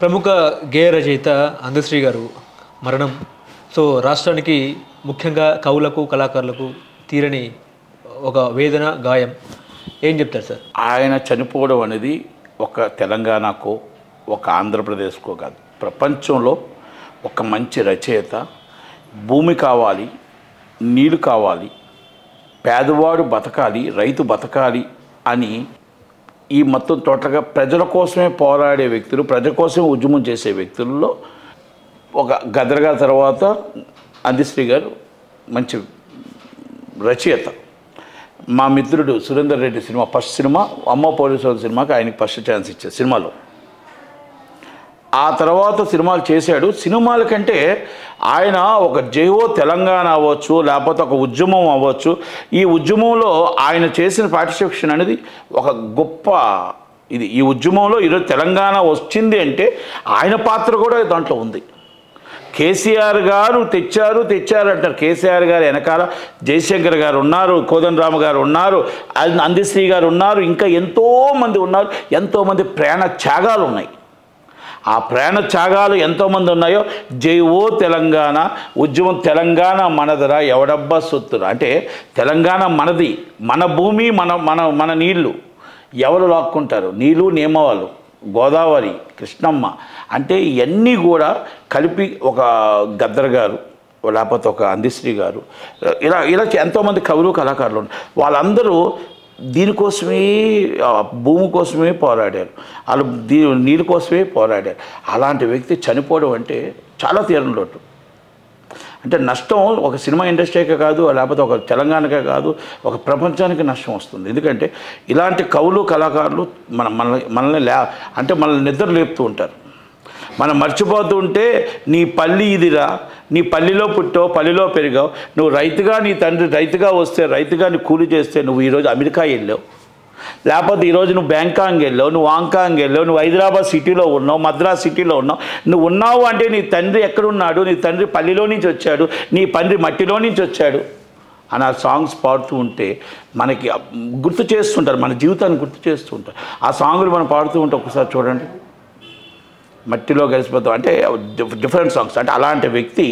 ప్రముఖ గేయ రచయిత అందశ్రీ గారు మరణం. సో రాష్ట్రానికి ముఖ్యంగా కవులకు కళాకారులకు తీరని ఒక వేదన గాయం. ఏం చెప్తారు సార్? ఆయన చనిపోవడం అనేది ఒక తెలంగాణకో ఒక ఆంధ్రప్రదేశ్కో కాదు, ప్రపంచంలో ఒక మంచి రచయిత. భూమి కావాలి, నీళ్ళు కావాలి, పేదవాడు బతకాలి, రైతు బతకాలి అని ఈ మొత్తం టోటల్గా ప్రజల కోసమే పోరాడే వ్యక్తులు, ప్రజల కోసమే ఉద్యమం చేసే వ్యక్తుల్లో ఒక గద్రగా తర్వాత అందశ్రీ గారు మంచి రచయిత. మా మిత్రుడు Surender Reddy cinema first cinema అమ్మ పోలీసు సినిమాకి ఆయనకి ఫస్ట్ ఛాన్స్ ఇచ్చారు సినిమాలో. ఆ తర్వాత సినిమాలు చేశాడు. సినిమాల కంటే ఆయన ఒక జైవో తెలంగాణ అవ్వచ్చు, లేకపోతే ఒక ఉద్యమం అవ్వచ్చు. ఈ ఉద్యమంలో ఆయన చేసిన పార్టిసిపేషన్ అనేది ఒక గొప్ప ఇది. ఈ ఉద్యమంలో ఈరోజు తెలంగాణ వచ్చింది అంటే ఆయన పాత్ర కూడా దాంట్లో ఉంది. కేసీఆర్ గారు తెచ్చారు అంటారు. కేసీఆర్ గారు వెనకాల జయశంకర్ గారు ఉన్నారు, కోదండరామ గారు ఉన్నారు, అందశ్రీ గారు ఉన్నారు, ఇంకా ఎంతోమంది ఉన్నారు. ఎంతోమంది ప్రాణ త్యాగాలు ఉన్నాయి. ఆ ప్రాణ త్యాగాలు ఎంతోమంది ఉన్నాయో. జై ఓ తెలంగాణ ఉద్యమం, తెలంగాణ మనదరా ఎవడబ్బా సొత్తురా అంటే తెలంగాణ మనది, మన భూమి, మన మన మన నీళ్లు ఎవరు లాక్కుంటారు? నీళ్ళు నియమవాళ్ళు, గోదావరి, కృష్ణమ్మ అంటే ఇవన్నీ కూడా కలిపి ఒక గద్దర్ గారు లేకపోతే ఒక అందశ్రీ గారు ఇలా ఇలా ఎంతోమంది కవులు కళాకారులు ఉన్నారు. వాళ్ళందరూ దీనికోసమే, భూమి కోసమే పోరాడారు, వాళ్ళు నీళ్ళ కోసమే పోరాడారు. అలాంటి వ్యక్తి చనిపోవడం అంటే చాలా తీరని లోటు. అంటే నష్టం ఒక సినిమా ఇండస్ట్రీకే కాదు, లేకపోతే ఒక తెలంగాణకే కాదు, ఒక ప్రపంచానికి నష్టం వస్తుంది. ఎందుకంటే ఇలాంటి కవులు కళాకారులు మనల్ని అంటే మనల్ని నిద్ర లేపుతూ ఉంటారు. మనం మర్చిపోతూ ఉంటే నీ పల్లి ఇదిరా, నీ పల్లిలో పుట్టావు, పల్లిలో పెరిగావు, నువ్వు రైతుగా, నీ తండ్రి రైతుగా వస్తే, రైతుగా నీ కూలి చేస్తే నువ్వు ఈరోజు అమెరికా వెళ్ళావు, లేకపోతే ఈరోజు నువ్వు బ్యాంకాంగ్ వెళ్ళావు, నువ్వు హాంకాంగ్ వెళ్ళావు, నువ్వు హైదరాబాద్ సిటీలో ఉన్నావు, మద్రాస్ సిటీలో ఉన్నావు. నువ్వు ఉన్నావు అంటే నీ తండ్రి ఎక్కడున్నాడు? నీ తండ్రి పల్లిలో నుంచి వచ్చాడు, నీ తండ్రి మట్టిలో నుంచి వచ్చాడు అని ఆ సాంగ్స్ పాడుతూ ఉంటే మనకి గుర్తు చేస్తుంటారు, మన జీవితాన్ని గుర్తు చేస్తూ ఉంటారు. ఆ సాంగులు మనం పాడుతూ ఉంటే ఒకసారి చూడండి, మట్టిలో కలిసిపోతాం అంటే డిఫరెంట్ సాంగ్స్. అంటే అలాంటి వ్యక్తి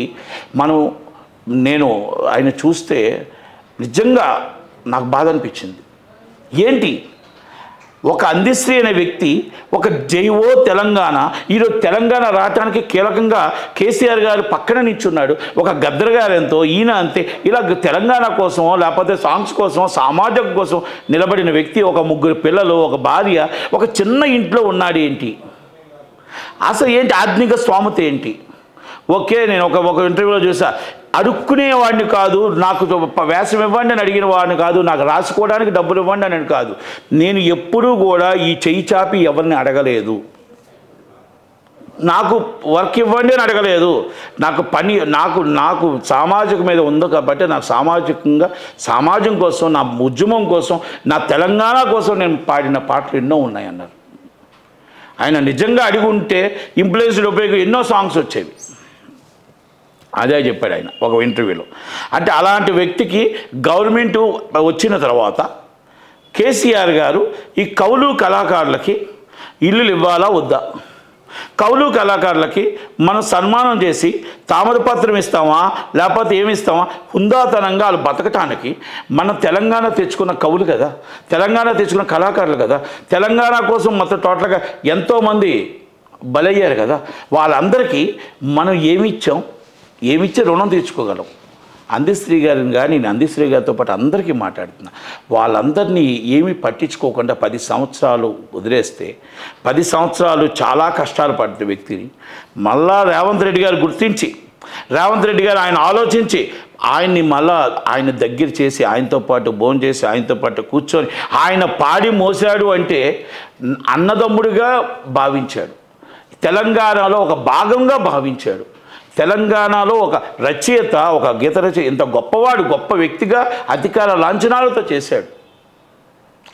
నేను ఆయన చూస్తే నిజంగా నాకు బాధ అనిపించింది. ఏంటి ఒక అందశ్రీ అనే వ్యక్తి, ఒక జైవో తెలంగాణ, ఈరోజు తెలంగాణ రావడానికి కీలకంగా కేసీఆర్ గారు పక్కన నిల్చున్నాడు. ఒక గద్దర్ గారు ఎంతో, ఈయన అంతే. ఇలా తెలంగాణ కోసమో లేకపోతే సాంగ్స్ కోసమో సమాజం కోసం నిలబడిన వ్యక్తి, ఒక ముగ్గురు పిల్లలు, ఒక భార్య, ఒక చిన్న ఇంట్లో ఉన్నాడు. ఏంటి అసలు ఏంటి ఆధునిక స్తోమత ఏంటి? ఓకే, నేను ఒక ఇంటర్వ్యూలో చూసా, అడుక్కునేవాడిని కాదు, నాకు వేషం ఇవ్వండి అని అడిగిన వాడిని కాదు, నాకు రాసుకోవడానికి డబ్బులు ఇవ్వండి అని కాదు, నేను ఎప్పుడూ కూడా ఈ చెయ్యి చాపి ఎవరిని అడగలేదు, నాకు వర్క్ ఇవ్వండి అని అడగలేదు. నాకు పని నాకు సామాజిక మీద ఉంది కాబట్టి నాకు సామాజికంగా సమాజం కోసం, నా ఉద్యమం కోసం, నా తెలంగాణ కోసం నేను పాడిన పాటలు ఎన్నో ఉన్నాయన్నారు. ఆయన నిజంగా అడిగి ఉంటే ఇంప్లూయెన్స్డ్ ఉపయోగం ఎన్నో సాంగ్స్ వచ్చేవి. అదే చెప్పాడు ఆయన ఒక ఇంటర్వ్యూలో. అంటే అలాంటి వ్యక్తికి గవర్నమెంట్ వచ్చిన తర్వాత కేసీఆర్ గారు ఈ కవులు కళాకారులకి ఇల్లులు ఇవ్వాలా వద్దా? కవులు కళాకారులకి మనం సన్మానం చేసి తామరపత్రం ఇస్తామా లేకపోతే ఏమి ఇస్తామా? హుందాతనంగా వాళ్ళు బతకటానికి మన తెలంగాణ తెచ్చుకున్న కవులు కదా, తెలంగాణ తెచ్చుకున్న కళాకారులు కదా, తెలంగాణ కోసం మొత్తం టోటల్గా ఎంతోమంది బలయ్యారు కదా, వాళ్ళందరికీ మనం ఏమిచ్చే రుణం తీర్చుకోగలం. అందశ్రీ గారిని కానీ నేను అందశ్రీ గారితో పాటు అందరికీ మాట్లాడుతున్నా, వాళ్ళందరినీ ఏమీ పట్టించుకోకుండా 10 సంవత్సరాలు వదిలేస్తే, 10 సంవత్సరాలు చాలా కష్టాలు పడ్డ వ్యక్తిని మళ్ళా రేవంత్ రెడ్డి గారు గుర్తించి, రేవంత్ రెడ్డి గారు ఆయన ఆలోచించి ఆయన్ని మళ్ళా ఆయన దగ్గర చేసి, ఆయనతో పాటు భోజనం చేసి, ఆయనతో పాటు కూర్చొని ఆయన పాడి మోసాడు అంటే అన్నదమ్ముడిగా భావించాడు, తెలంగాణలో ఒక భాగంగా భావించాడు. తెలంగాణలో ఒక రచయిత, ఒక గీత రచయిత, ఇంత గొప్పవాడు, గొప్ప వ్యక్తిగా అధికార లాంఛనాలతో చేశాడు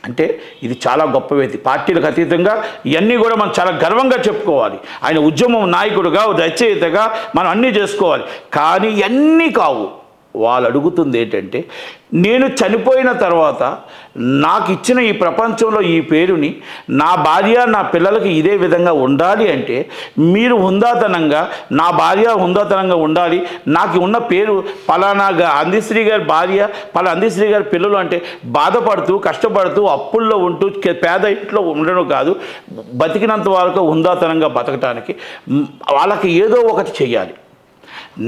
అంటే ఇది చాలా గొప్ప వ్యక్తి. పార్టీలకు అతీతంగా ఇవన్నీ కూడా మనం చాలా గర్వంగా చెప్పుకోవాలి. ఆయన ఉద్యమం నాయకుడుగా, రచయితగా మనం అన్నీ చేసుకోవాలి. కానీ ఇవన్నీ కావు. వాళ్ళు అడుగుతుంది ఏంటంటే, నేను చనిపోయిన తర్వాత నాకు ఇచ్చిన ఈ ప్రపంచంలో ఈ పేరుని నా భార్య నా పిల్లలకి ఇదే విధంగా ఉండాలి అంటే మీరు హుందాతనంగా, నా భార్య హుందాతనంగా ఉండాలి, నాకు ఉన్న పేరు పలానాగా అందశ్రీ గారి భార్య, పలానా అందశ్రీ గారి పిల్లలు అంటే బాధపడుతూ కష్టపడుతూ అప్పుల్లో ఉంటూ పేద ఇంట్లో ఉండడం కాదు, బతికినంత వరకు హుందాతనంగా బతకటానికి వాళ్ళకి ఏదో ఒకటి చెయ్యాలి.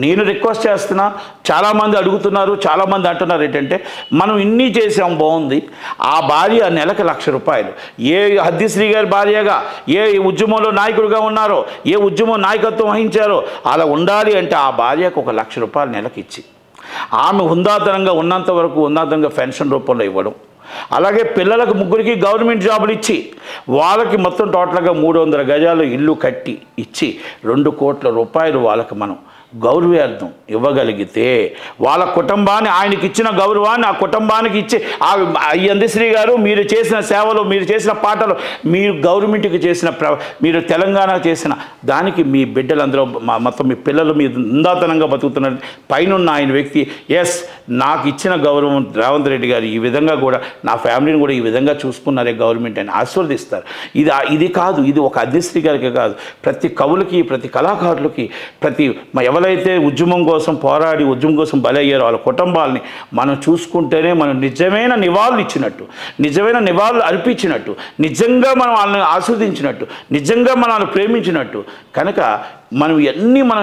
నేను రిక్వెస్ట్ చేస్తున్నా, చాలామంది అడుగుతున్నారు, చాలామంది అంటున్నారు ఏంటంటే, మనం ఇన్ని చేసాం బాగుంది, ఆ భార్య నెలకు ₹1,00,000 ఏ హద్దిశ్రీ గారి భార్యగా, ఏ ఉద్యమంలో నాయకుడిగా ఉన్నారో, ఏ ఉద్యమం నాయకత్వం వహించారో అలా ఉండాలి అంటే ఆ భార్యకు ఒక ₹1,00,000 నెలకు ఇచ్చి ఆమె హుందాతనంగా ఉన్నంత వరకు హుందాతనంగా పెన్షన్ రూపంలో ఇవ్వడం, అలాగే పిల్లలకు ముగ్గురికి గవర్నమెంట్ జాబులు ఇచ్చి వాళ్ళకి మొత్తం టోటల్గా 300 గజాలు ఇల్లు కట్టి ఇచ్చి ₹2 కోట్ల వాళ్ళకి మనం గౌరవార్థం ఇవ్వగలిగితే వాళ్ళ కుటుంబాన్ని, ఆయనకి ఇచ్చిన గౌరవాన్ని ఆ కుటుంబానికి ఇచ్చి, అందశ్రీ గారు మీరు చేసిన సేవలు, మీరు చేసిన పాటలు, మీరు గవర్నమెంట్కి చేసిన మీరు తెలంగాణ చేసిన దానికి మీ బిడ్డలందరూ మొత్తం మీ పిల్లలు మీ ఉందాతనంగా బతుకుతున్నారు. పైనున్న ఆయన వ్యక్తి నాకు ఇచ్చిన గౌరవం రేవంత్ రెడ్డి గారు ఈ విధంగా కూడా నా ఫ్యామిలీని కూడా ఈ విధంగా చూసుకున్నారే గవర్నమెంట్ అని ఆశీర్వదిస్తారు. ఇది కాదు, ఇది ఒక అందశ్రీ గారికి కాదు, ప్రతి కవులకి, ప్రతి కళాకారులకి, ప్రతి ఎవరైతే ఉద్యమం కోసం పోరాడి ఉద్యమం కోసం బలయ్యారో వాళ్ళ కుటుంబాలని మనం చూసుకుంటేనే మనం నిజమైన నివాళులు ఇచ్చినట్టు, నిజమైన నివాళులు అర్పించినట్టు, నిజంగా మనం వాళ్ళని ఆస్వాదించినట్టు, నిజంగా మనం వాళ్ళని ప్రేమించినట్టు. కనుక మనం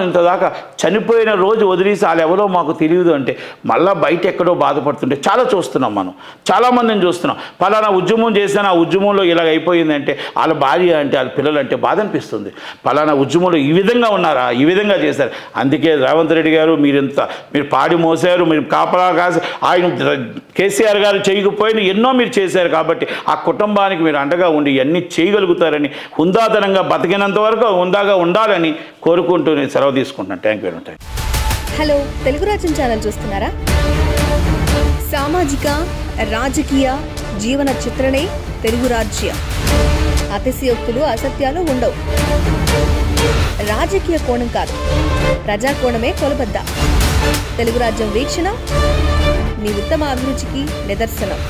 ఇంతదాకా చనిపోయిన రోజు వదిలేసి వాళ్ళు ఎవరో మాకు తెలియదు అంటే మళ్ళీ బయట ఎక్కడో బాధపడుతుంటే చాలా చూస్తున్నాం. మనం చాలామందిని చూస్తున్నాం. పలానా ఉద్యమం చేశాను, ఆ ఉద్యమంలో ఇలాగ అయిపోయిందంటే వాళ్ళ భార్య అంటే వాళ్ళ పిల్లలు అంటే బాధ అనిపిస్తుంది. పలానా ఉద్యమంలో ఈ విధంగా ఉన్నారా, ఈ విధంగా చేశారు. అందుకే రేవంత్ రెడ్డి గారు మీరు పాడి మోసారు, మీరు కాపలా కాసి ఆయన కేసీఆర్ గారు చేయకపోయినా ఎన్నో మీరు చేశారు కాబట్టి ఆ కుటుంబానికి మీరు అండగా ఉండి ఇవన్నీ చేయగలుగుతారని, హుందాతనంగా బతికినంత వరకు హుందాగా ఉండాలని కోరుకుంటూ నేను సెలవు తీసుకుంటున్నాను. Thank you very much. Hello, Telugu రాజ్యం ఛానల్ చూస్తున్నారా? సామాజిక రాజకీయ జీవన చిత్రణే తెలుగు రాజ్యం. అతిశయోక్తులు అసత్యాలు ఉండవు. రాజకీయ కోణం కాదు, ప్రజా కోణమే కొలబద్ద. తెలుగు రాజ్యం వీక్షణ మీ ఉత్తమ అభిరుచికి నిదర్శనం.